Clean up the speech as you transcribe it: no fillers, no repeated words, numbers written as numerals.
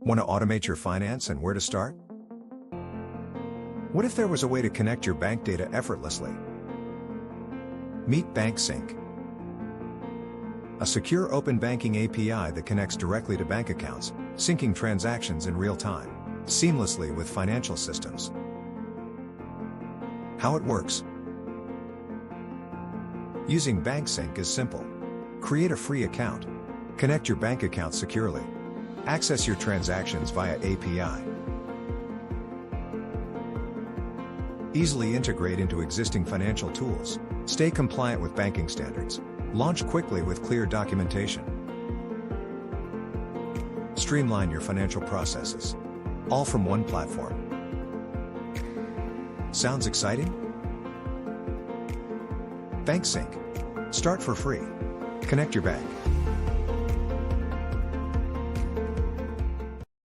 Want to automate your finance and where to start? What if there was a way to connect your bank data effortlessly? Meet BankSync, a secure open banking API that connects directly to bank accounts, syncing transactions in real time, seamlessly with financial systems. How it works? Using BankSync is simple. Create a free account. Connect your bank account securely. Access your transactions via API. Easily integrate into existing financial tools. Stay compliant with banking standards. Launch quickly with clear documentation. Streamline your financial processes. All from one platform. Sounds exciting? BankSync. Start for free. Connect your bank.